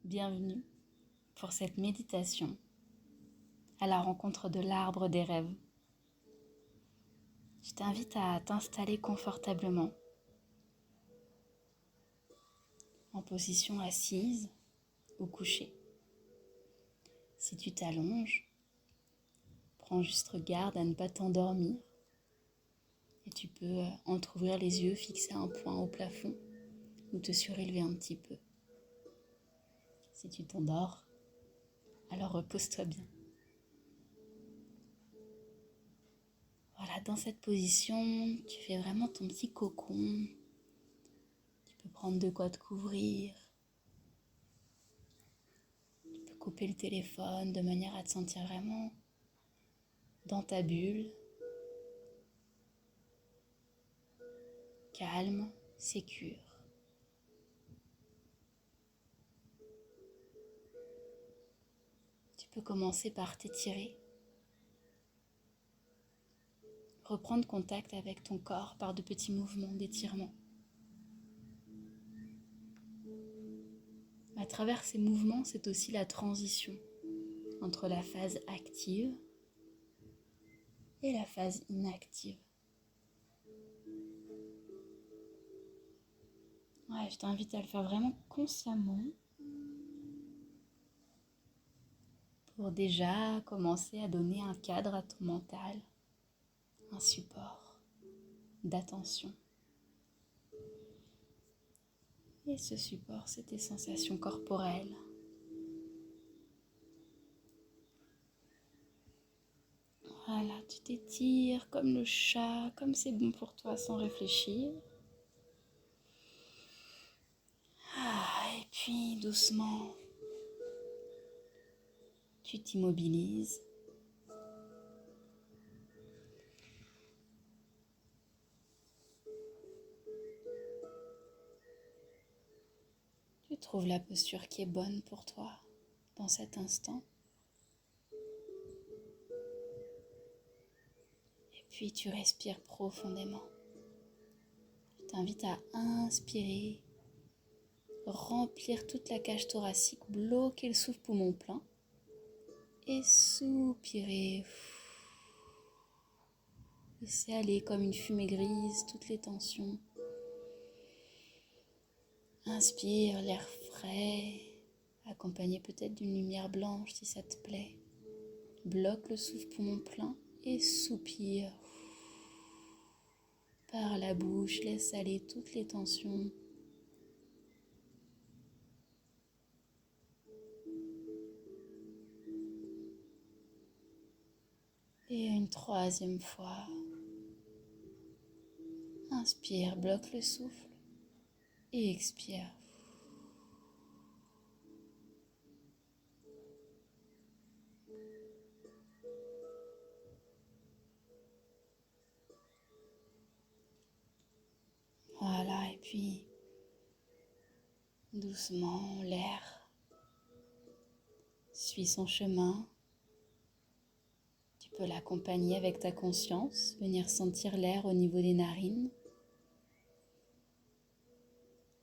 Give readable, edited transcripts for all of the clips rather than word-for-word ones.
Bienvenue pour cette méditation à la rencontre de l'arbre des rêves. Je t'invite à t'installer confortablement en position assise ou couchée. Si tu t'allonges, prends juste garde à ne pas t'endormir et tu peux entrouvrir les yeux, fixer un point au plafond ou te surélever un petit peu. Si tu t'endors, alors repose-toi bien. Voilà, dans cette position, tu fais vraiment ton petit cocon. Tu peux prendre de quoi te couvrir. Tu peux couper le téléphone de manière à te sentir vraiment dans ta bulle. Calme, sécure. Tu peux commencer par t'étirer. Reprendre contact avec ton corps par de petits mouvements d'étirement. À travers ces mouvements, c'est aussi la transition entre la phase active et la phase inactive. Ouais, je t'invite à le faire vraiment consciemment pour déjà commencer à donner un cadre à ton mental, un support d'attention. Et ce support, c'est tes sensations corporelles. Voilà, tu t'étires comme le chat, comme c'est bon pour toi sans réfléchir. Et puis doucement, tu t'immobilises. Tu trouves la posture qui est bonne pour toi dans cet instant. Et puis tu respires profondément. Je t'invite à inspirer, remplir toute la cage thoracique, bloquer le souffle poumon plein et soupirer. Laissez aller comme une fumée grise toutes les tensions. Inspire l'air frais, accompagné peut-être d'une lumière blanche si ça te plaît. Bloque le souffle poumon plein et soupire. Par la bouche, laisse aller toutes les tensions. Et une troisième fois. Inspire, bloque le souffle et expire. Voilà, et puis doucement, l'air suit son chemin. Tu peux l'accompagner avec ta conscience, venir sentir l'air au niveau des narines.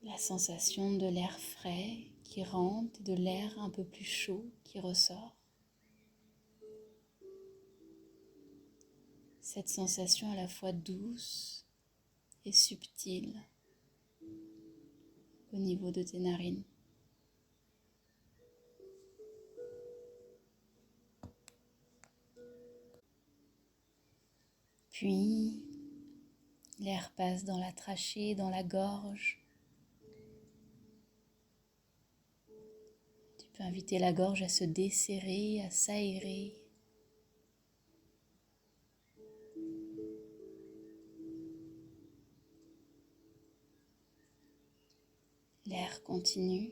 La sensation de l'air frais qui rentre et de l'air un peu plus chaud qui ressort. Cette sensation à la fois douce et subtile au niveau de tes narines. Puis, l'air passe dans la trachée, dans la gorge. Tu peux inviter la gorge à se desserrer, à s'aérer. L'air continue.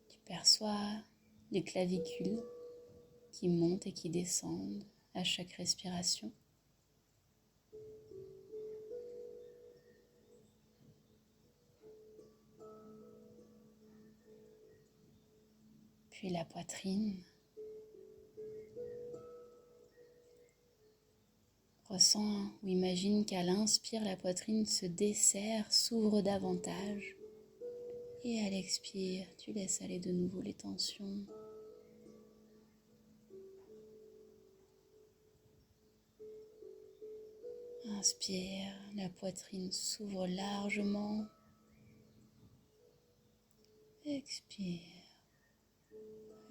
Tu perçois les clavicules qui montent et qui descendent à chaque respiration. Puis la poitrine. Ressens ou imagine qu'à l'inspire, la poitrine se desserre, s'ouvre davantage. Et à l'expire, tu laisses aller de nouveau les tensions. Inspire, la poitrine s'ouvre largement. Expire,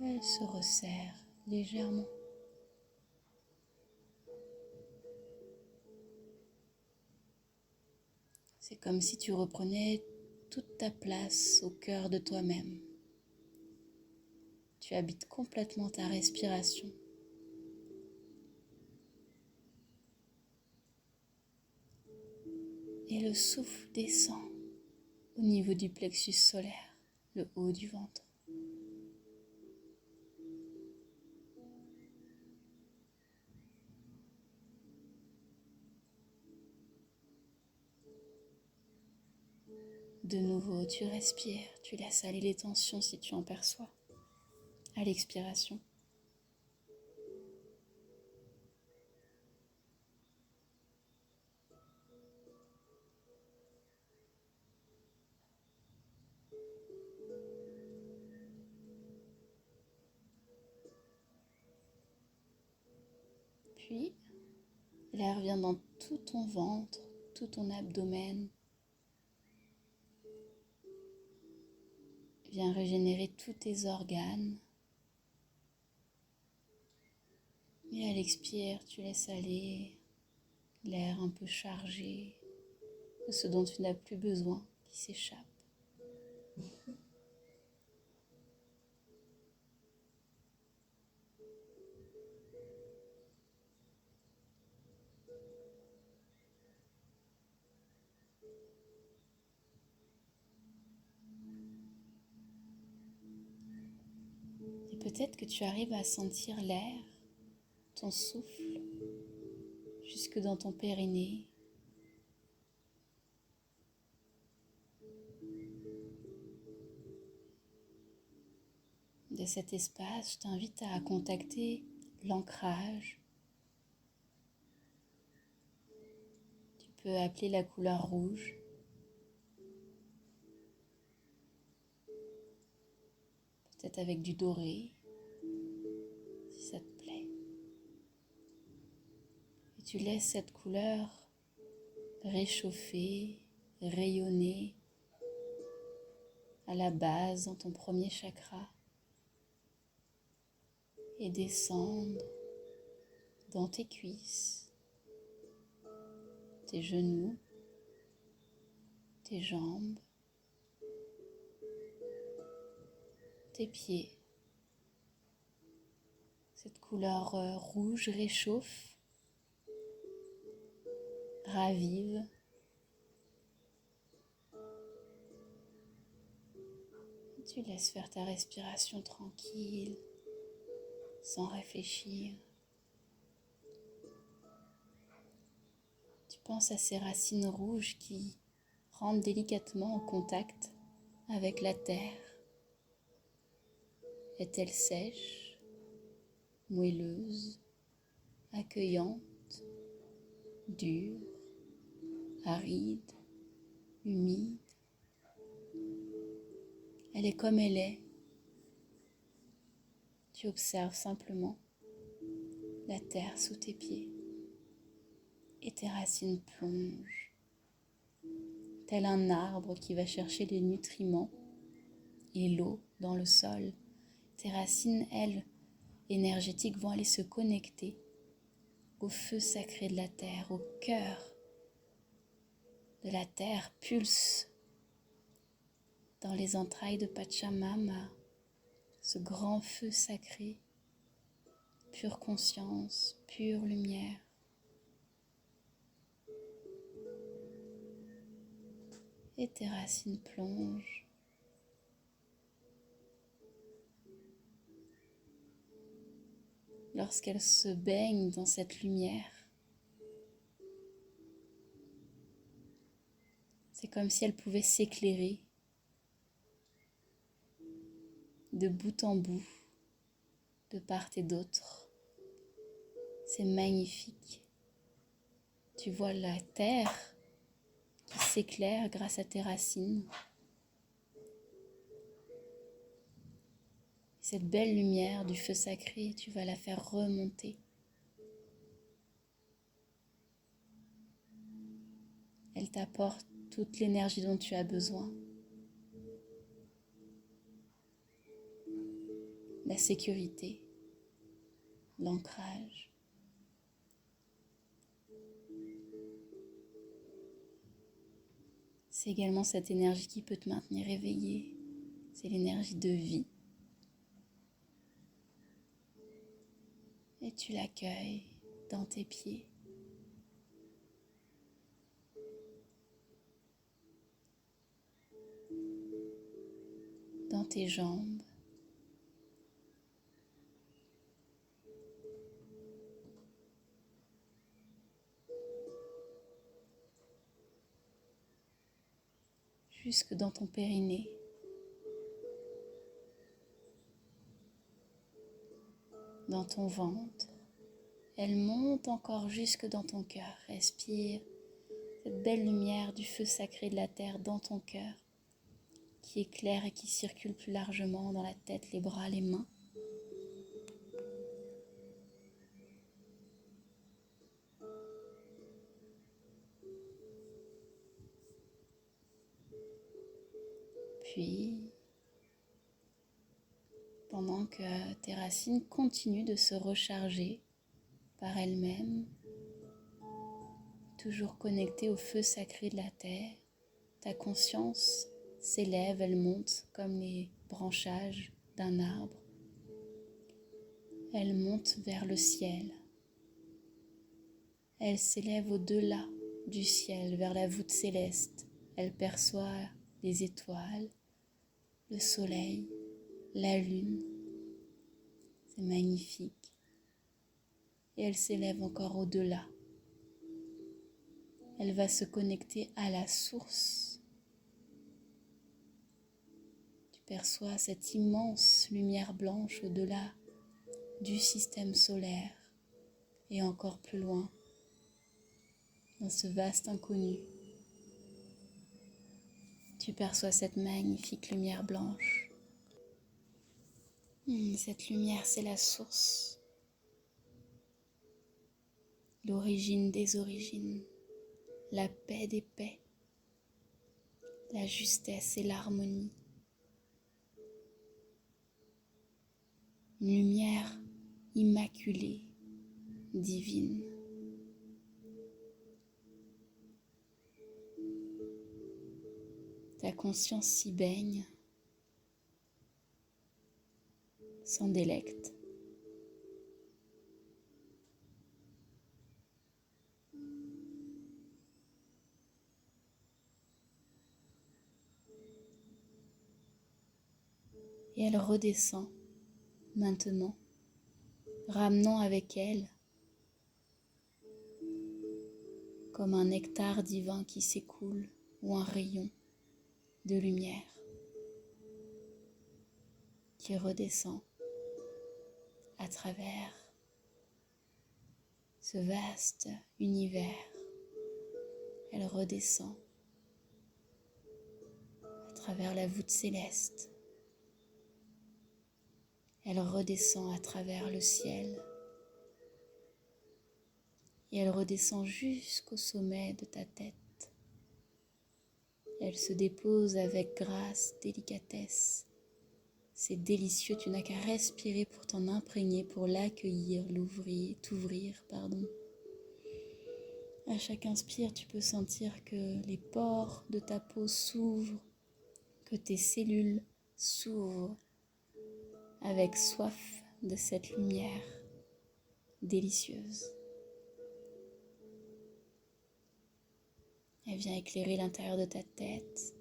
elle se resserre légèrement. C'est comme si tu reprenais toute ta place au cœur de toi-même. Tu habites complètement ta respiration. Et le souffle descend au niveau du plexus solaire, le haut du ventre. De nouveau, tu respires, tu laisses aller les tensions si tu en perçois. À l'expiration. Puis, l'air vient dans tout ton ventre, tout ton abdomen. Viens régénérer tous tes organes. Et à l'expire, tu laisses aller l'air un peu chargé de ce dont tu n'as plus besoin qui s'échappe. Et peut-être que tu arrives à sentir l'air, ton souffle, jusque dans ton périnée. De cet espace, je t'invite à contacter l'ancrage. Tu peux appeler la couleur rouge. Peut-être avec du doré, si ça te plaît. Et tu laisses cette couleur réchauffer, rayonner à la base, dans ton premier chakra, et descendre dans tes cuisses, tes genoux, tes jambes, tes pieds. Cette couleur rouge réchauffe, ravive. Tu laisses faire ta respiration tranquille, sans réfléchir. Tu penses à ces racines rouges qui rentrent délicatement en contact avec la terre. Est-elle sèche, moelleuse, accueillante, dure, aride, humide? Elle est comme elle est. Tu observes simplement la terre sous tes pieds et tes racines plongent, tel un arbre qui va chercher les nutriments et l'eau dans le sol. Tes racines, elles, énergétiques, vont aller se connecter au feu sacré de la terre, au cœur de la terre, pulse dans les entrailles de Pachamama, ce grand feu sacré, pure conscience, pure lumière. Et tes racines plongent. Lorsqu'elles se baignent dans cette lumière, c'est comme si elles pouvaient s'éclairer de bout en bout, de part et d'autre. C'est magnifique. Tu vois la terre qui s'éclaire grâce à tes racines. cette belle lumière du feu sacré, tu vas la faire remonter. Elle t'apporte toute l'énergie dont tu as besoin. La sécurité, l'ancrage. C'est également cette énergie qui peut te maintenir éveillé. C'est l'énergie de vie. Et tu l'accueilles dans tes pieds. Dans tes jambes. Jusque dans ton périnée. Dans ton ventre. Elle monte encore jusque dans ton cœur. Respire cette belle lumière du feu sacré de la terre dans ton cœur qui éclaire et qui circule plus largement dans la tête, les bras, les mains. Puis, pendant que tes racines continuent de se recharger par elles-mêmes, toujours connectées au feu sacré de la terre, ta conscience s'élève, elle monte comme les branchages d'un arbre. Elle monte vers le ciel. Elle s'élève au-delà du ciel, vers la voûte céleste. Elle perçoit les étoiles, le soleil, la lune. C'est magnifique. Et elle s'élève encore au-delà. Elle va se connecter à la source. Tu perçois cette immense lumière blanche au-delà du système solaire et encore plus loin, dans ce vaste inconnu. Tu perçois cette magnifique lumière blanche. Cette lumière, c'est la source, l'origine des origines, la paix des paix, la justesse et l'harmonie. Une lumière immaculée, divine. Ta conscience s'y baigne, s'en délecte. Et elle redescend maintenant, ramenant avec elle, comme un nectar divin qui s'écoule ou un rayon de lumière qui redescend à travers ce vaste univers. Elle redescend à travers la voûte céleste. Elle redescend à travers le ciel. Et elle redescend jusqu'au sommet de ta tête. Elle se dépose avec grâce, délicatesse. C'est délicieux, tu n'as qu'à respirer pour t'en imprégner, pour l'accueillir, t'ouvrir. À chaque inspire, tu peux sentir que les pores de ta peau s'ouvrent, que tes cellules s'ouvrent avec soif de cette lumière délicieuse. Elle vient éclairer l'intérieur de ta tête.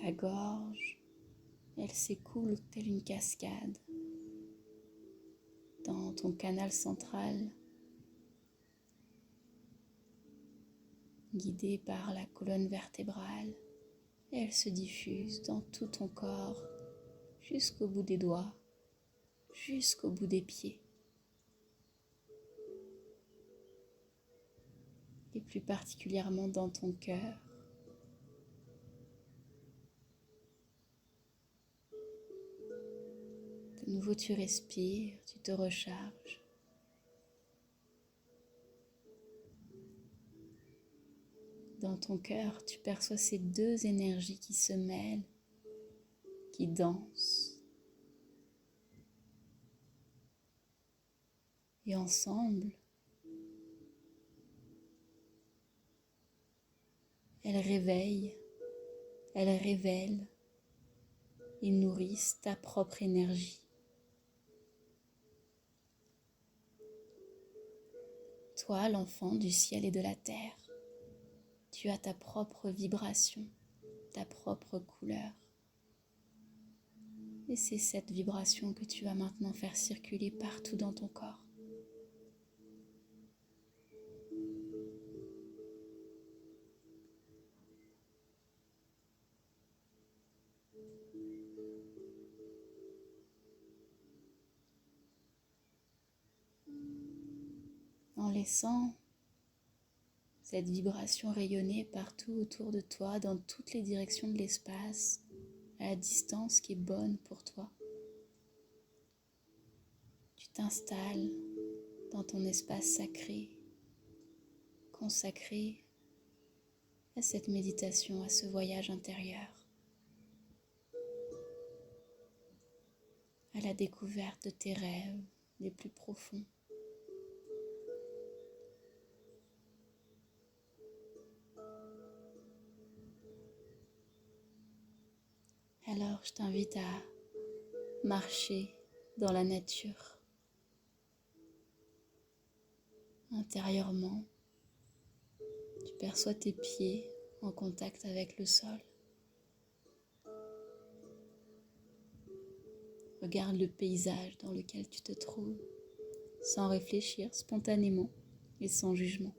Ta gorge, elle s'écoule telle une cascade dans ton canal central, guidée par la colonne vertébrale, et elle se diffuse dans tout ton corps, jusqu'au bout des doigts, jusqu'au bout des pieds. Et plus particulièrement dans ton cœur. De nouveau, tu respires, tu te recharges. Dans ton cœur, tu perçois ces deux énergies qui se mêlent, qui dansent. Et ensemble, elles réveillent, elles révèlent et nourrissent ta propre énergie. Toi, l'enfant du ciel et de la terre, tu as ta propre vibration, ta propre couleur. Et c'est cette vibration que tu vas maintenant faire circuler partout dans ton corps. En laissant cette vibration rayonner partout autour de toi, dans toutes les directions de l'espace, à la distance qui est bonne pour toi. Tu t'installes dans ton espace sacré, consacré à cette méditation, à ce voyage intérieur, à la découverte de tes rêves les plus profonds. Alors, je t'invite à marcher dans la nature, intérieurement. Tu perçois tes pieds en contact avec le sol. Regarde le paysage dans lequel tu te trouves, sans réfléchir, spontanément et sans jugement.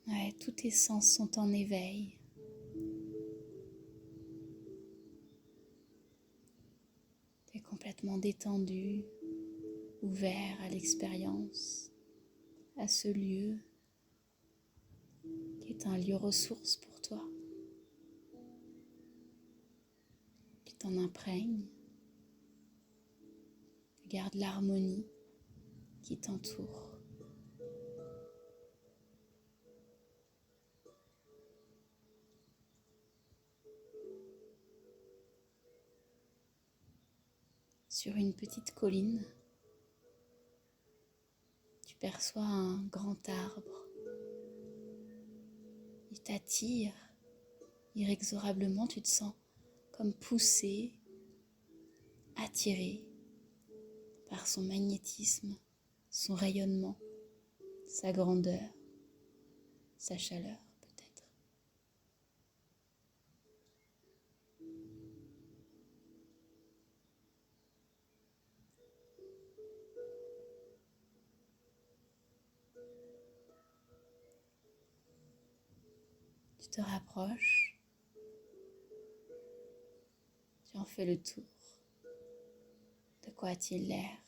Ouais, tous tes sens sont en éveil. Tu es complètement détendu, ouvert à l'expérience, à ce lieu qui est un lieu ressource pour toi. Tu t'en imprègnes. Regarde l'harmonie qui t'entoure. Sur une petite colline, tu perçois un grand arbre. Il t'attire inexorablement, tu te sens comme poussé, attiré par son magnétisme, son rayonnement, sa grandeur, sa chaleur peut-être. Tu te rapproches, tu en fais le tour. De quoi a-t-il l'air?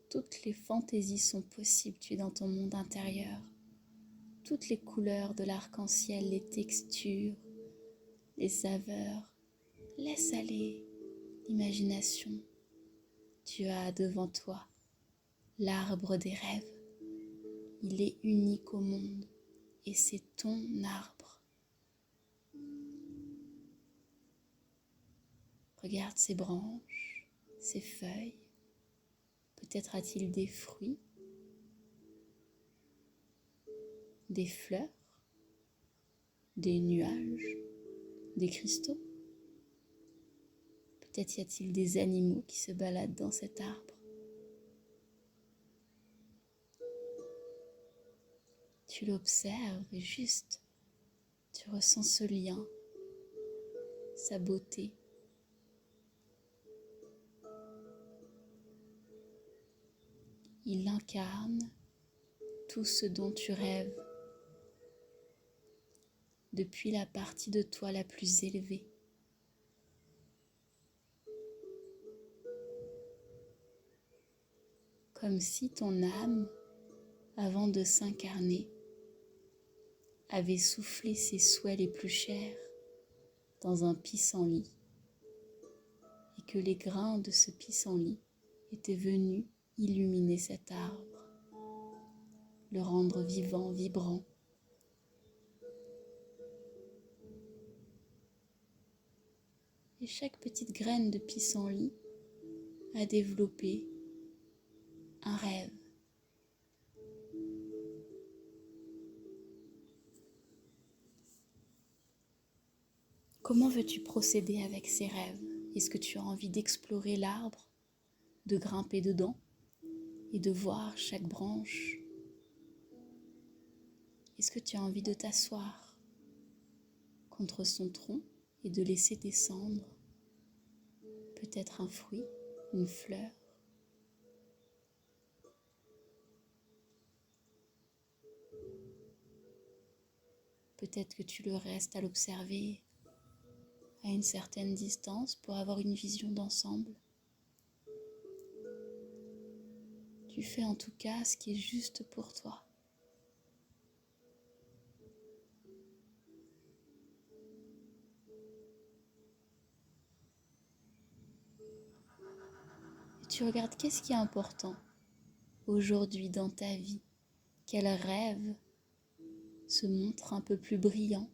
Toutes les fantaisies sont possibles, tu es dans ton monde intérieur. Toutes les couleurs de l'arc-en-ciel, les textures, les saveurs. Laisse aller l'imagination. Tu as devant toi l'arbre des rêves. Il est unique au monde et c'est ton arbre. Regarde ses branches, ses feuilles. Peut-être a-t-il des fruits, des fleurs, des nuages, des cristaux. Peut-être y a-t-il des animaux qui se baladent dans cet arbre. Tu l'observes et juste, tu ressens ce lien, sa beauté, il incarne tout ce dont tu rêves, depuis la partie de toi la plus élevée. Comme si ton âme, avant de s'incarner, avait soufflé ses souhaits les plus chers dans un pissenlit, et que les grains de ce pissenlit étaient venus illuminer cet arbre, le rendre vivant, vibrant. Et chaque petite graine de pissenlit a développé un rêve. Comment veux-tu procéder avec ces rêves? Est-ce que tu as envie d'explorer l'arbre, de grimper dedans et de voir chaque branche? Est-ce que tu as envie de t'asseoir contre son tronc et de laisser descendre peut-être un fruit, une fleur? Peut-être que tu le restes à l'observer à une certaine distance pour avoir une vision d'ensemble. Tu fais en tout cas ce qui est juste pour toi. Et tu regardes qu'est-ce qui est important aujourd'hui dans ta vie. Quel rêve se montre un peu plus brillant?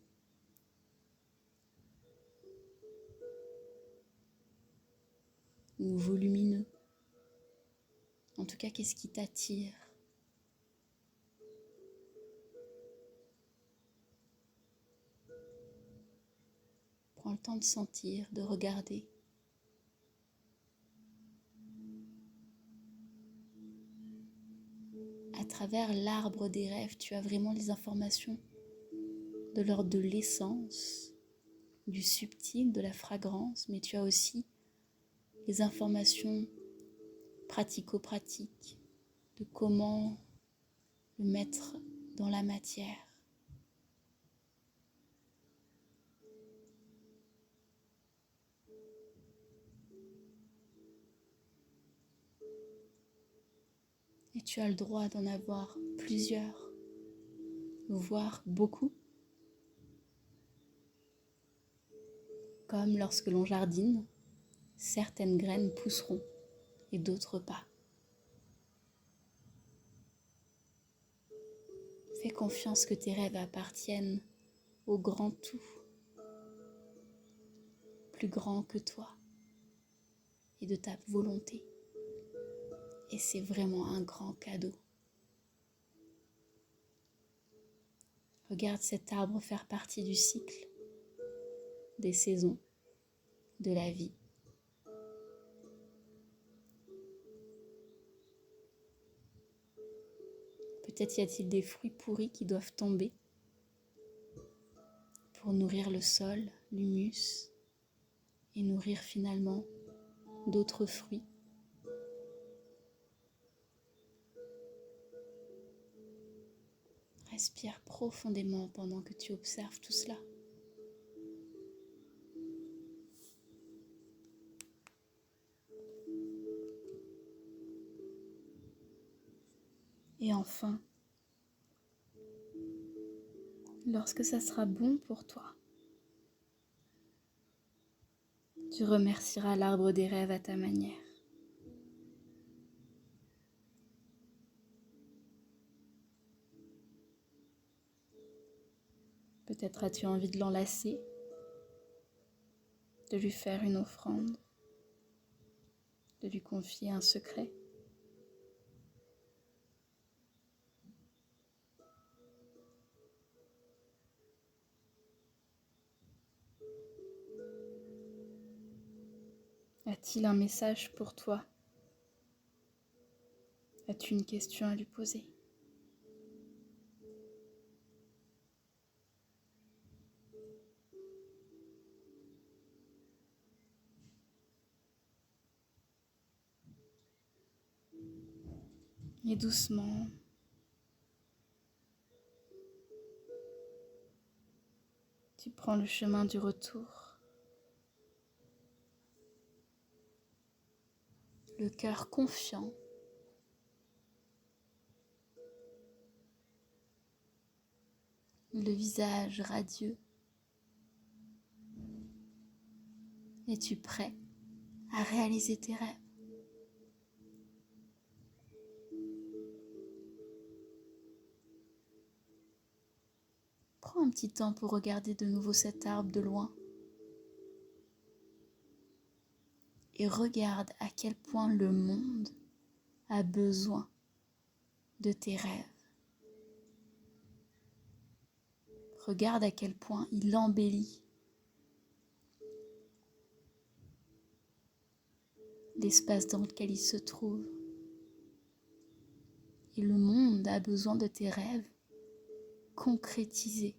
Ou volumineux? En tout cas, qu'est-ce qui t'attire? Prends le temps de sentir, de regarder. À travers l'arbre des rêves, tu as vraiment les informations de l'ordre de l'essence, du subtil, de la fragrance, mais tu as aussi les informations pratico-pratiques de comment le mettre dans la matière. Et tu as le droit d'en avoir plusieurs, voire beaucoup. Comme lorsque l'on jardine, certaines graines pousseront et d'autres pas. Fais confiance que tes rêves appartiennent au grand tout, plus grand que toi et de ta volonté. Et c'est vraiment un grand cadeau. Regarde cet arbre faire partie du cycle, des saisons, de la vie. Peut-être y a-t-il des fruits pourris qui doivent tomber pour nourrir le sol, l'humus, et nourrir finalement d'autres fruits. Respire profondément pendant que tu observes tout cela. Et enfin, lorsque ça sera bon pour toi, tu remercieras l'arbre des rêves à ta manière. Peut-être as-tu envie de l'enlacer, de lui faire une offrande, de lui confier un secret. A-t-il un message pour toi? As-tu une question à lui poser? Et doucement, tu prends le chemin du retour, le cœur confiant, le visage radieux. Es-tu prêt à réaliser tes rêves? Prends un petit temps pour regarder de nouveau cet arbre de loin et regarde à quel point le monde a besoin de tes rêves. Regarde à quel point il embellit l'espace dans lequel il se trouve. Et le monde a besoin de tes rêves concrétisés.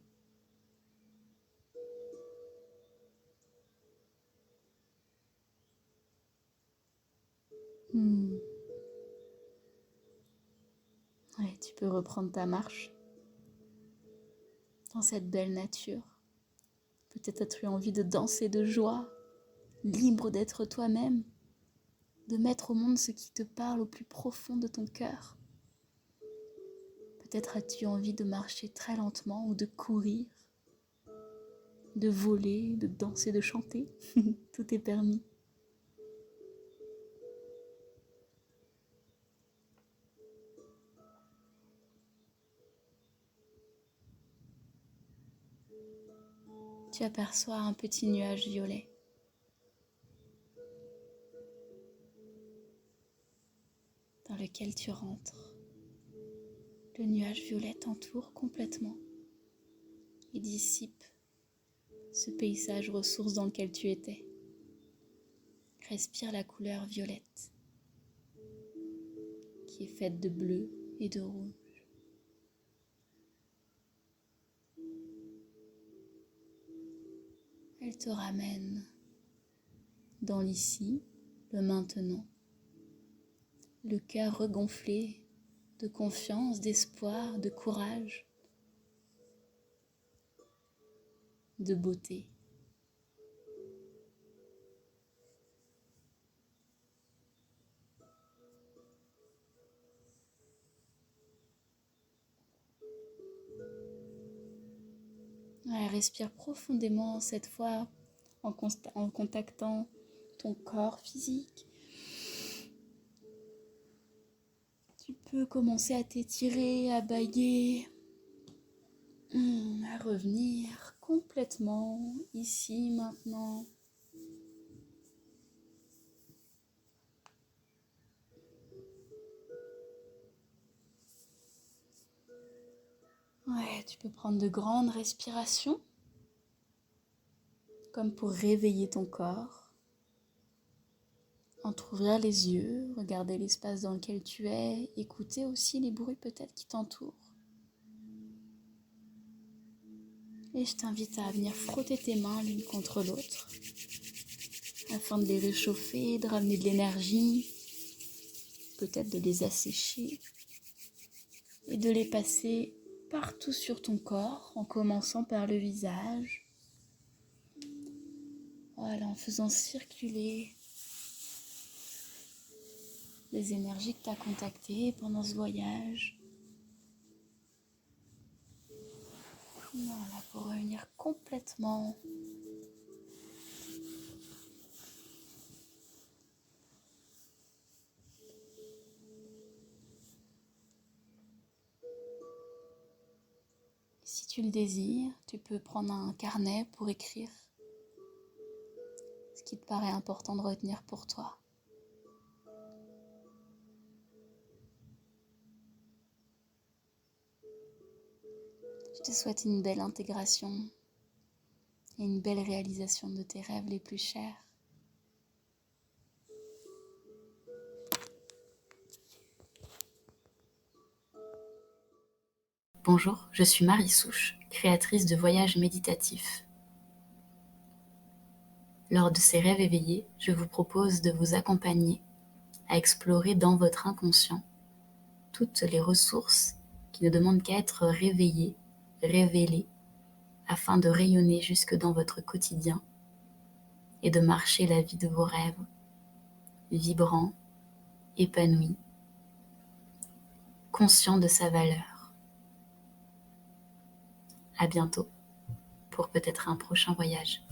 Ouais, tu peux reprendre ta marche dans cette belle nature. Peut-être as-tu envie de danser de joie, libre d'être toi-même, de mettre au monde ce qui te parle au plus profond de ton cœur. Peut-être as-tu envie de marcher très lentement ou de courir, de voler, de danser, de chanter. Tout est permis. Tu aperçois un petit nuage violet. Dans lequel tu rentres. Le nuage violet t'entoure complètement et dissipe ce paysage ressource dans lequel tu étais. Respire la couleur violette qui est faite de bleu et de rouge. Elle te ramène dans l'ici, le maintenant, le cœur regonflé de confiance, d'espoir, de courage, de beauté. Ouais, respire profondément cette fois en contactant ton corps physique. Tu peux commencer à t'étirer, à bâiller, à revenir complètement ici, maintenant. Ouais, tu peux prendre de grandes respirations, comme pour réveiller ton corps. Entrouvrir les yeux, regarder l'espace dans lequel tu es, écouter aussi les bruits peut-être qui t'entourent. Et je t'invite à venir frotter tes mains l'une contre l'autre, afin de les réchauffer, de ramener de l'énergie, peut-être de les assécher, et de les passer partout sur ton corps, en commençant par le visage. Voilà, en faisant circuler les énergies que tu as contactées pendant ce voyage. Voilà, pour revenir complètement si tu le désires, tu peux prendre un carnet pour écrire ce qui te paraît important de retenir pour toi. Je te souhaite une belle intégration et une belle réalisation de tes rêves les plus chers. Bonjour, je suis Marie Souche, créatrice de voyages méditatifs. Lors de ces rêves éveillés, je vous propose de vous accompagner à explorer dans votre inconscient toutes les ressources qui ne demandent qu'à être réveillées, révélées, afin de rayonner jusque dans votre quotidien et de marcher la vie de vos rêves, vibrant, épanoui, conscient de sa valeur. À bientôt pour peut-être un prochain voyage.